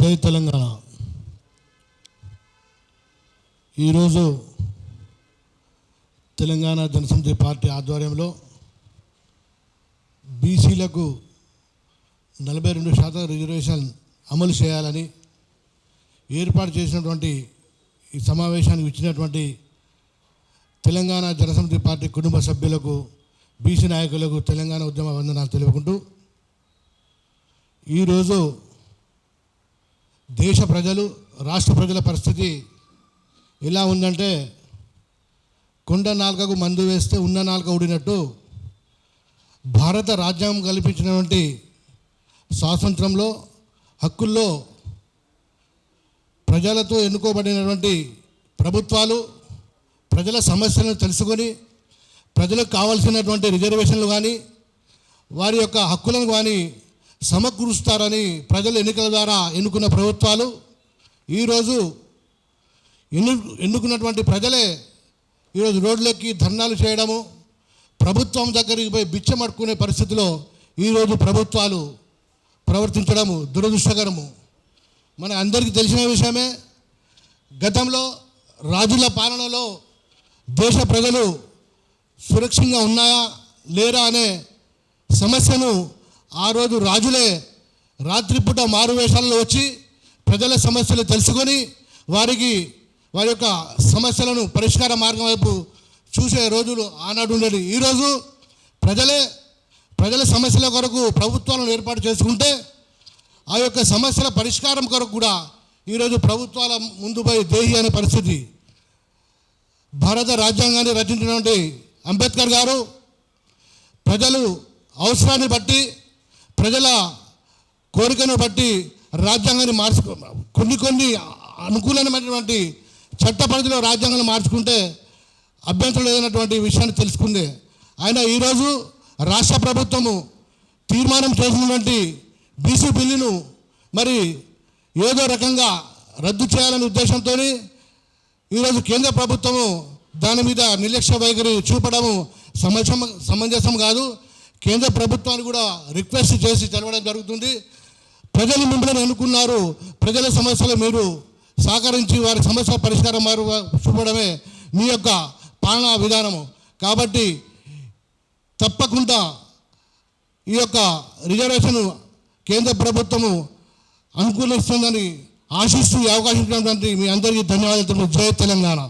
జై తెలంగాణ. ఈరోజు తెలంగాణ జనసమితి పార్టీ ఆధ్వర్యంలో బీసీలకు 42% రిజర్వేషన్ అమలు చేయాలని ఏర్పాటు చేసినటువంటి ఈ సమావేశానికి ఇచ్చినటువంటి తెలంగాణ జనసమితి పార్టీ కుటుంబ సభ్యులకు, బీసీ నాయకులకు తెలంగాణ ఉద్యమ వందనాలు తెలుపుకుంటూ, ఈరోజు దేశ ప్రజలు, రాష్ట్ర ప్రజల పరిస్థితి ఎలా ఉందంటే, కొండ నాలుకకు మందు వేస్తే ఉన్న నాలుక ఊడినట్టు భారత రాజ్యాంగం కల్పించినటువంటి స్వాతంత్రంలో, హక్కుల్లో ప్రజలతో ఎన్నుకోబడినటువంటి ప్రభుత్వాలు ప్రజల సమస్యలను తెలుసుకొని ప్రజలకు కావాల్సినటువంటి రిజర్వేషన్లు కానీ వారి యొక్క హక్కులను కానీ సమకూరుస్తారని ప్రజలు ఎన్నికల ద్వారా ఎన్నుకున్న ప్రభుత్వాలు ఈరోజు ఎన్నుకున్నటువంటి ప్రజలే ఈరోజు రోడ్లెక్కి ధర్నాలు చేయడము, ప్రభుత్వం దగ్గరికి పోయి బిచ్చమడుకునే పరిస్థితిలో ఈరోజు ప్రభుత్వాలు ప్రవర్తించడము దురదృష్టకరము. మన అందరికీ తెలిసిన విషయమే. గతంలో రాజుల పాలనలో దేశ ప్రజలు సురక్షితంగా ఉన్నాయా లేరా అనే సమస్యను ఆ రోజు రాజులే రాత్రిపూట మారువేషాలలో వచ్చి ప్రజల సమస్యలు తెలుసుకొని వారి యొక్క సమస్యలను పరిష్కార మార్గం వైపు చూసే రోజులు ఆనాడు ఉండేది. ఈరోజు ప్రజల సమస్యల కొరకు ప్రభుత్వాలను ఏర్పాటు చేసుకుంటే ఆ యొక్క సమస్యల పరిష్కారం కొరకు కూడా ఈరోజు ప్రభుత్వాల ముందు పోయి దేహి అనే పరిస్థితి. భారత రాజ్యాంగాన్ని రచించినటువంటి అంబేద్కర్ గారు ప్రజలు అవసరాన్ని బట్టి, ప్రజల కోరికను బట్టి రాజ్యాంగాన్ని కొన్ని అనుకూలమైనటువంటి చట్ట పరిధిలో రాజ్యాంగాన్ని మార్చుకుంటే అభ్యంతరం లేదన్నటువంటి విషయాన్ని తెలుసుకుందే. ఆయన ఈరోజు రాష్ట్ర ప్రభుత్వము తీర్మానం చేసినటువంటి బీసీ బిల్లును మరి ఏదో రకంగా రద్దు చేయాలనే ఉద్దేశంతో ఈరోజు కేంద్ర ప్రభుత్వము దాని మీద నిర్లక్ష్య వైఖరి చూపడము సమంజసం కాదు. కేంద్ర ప్రభుత్వాన్ని కూడా రిక్వెస్ట్ చేసి తెలవడం జరుగుతుంది. ప్రజలు మిమ్మల్ని ఎన్నుకున్నారు, ప్రజల సమస్యలు మీరు సహకరించి వారి సమస్య పరిష్కారం చూపడమే మీ యొక్క పాలనా విధానము. కాబట్టి తప్పకుండా ఈ యొక్క రిజర్వేషన్ కేంద్ర ప్రభుత్వము అనుకూలిస్తుందని ఆశిస్తూ ఈ అవకాశం ఇచ్చినటువంటి మీ అందరికీ ధన్యవాదాలు. జై తెలంగాణ.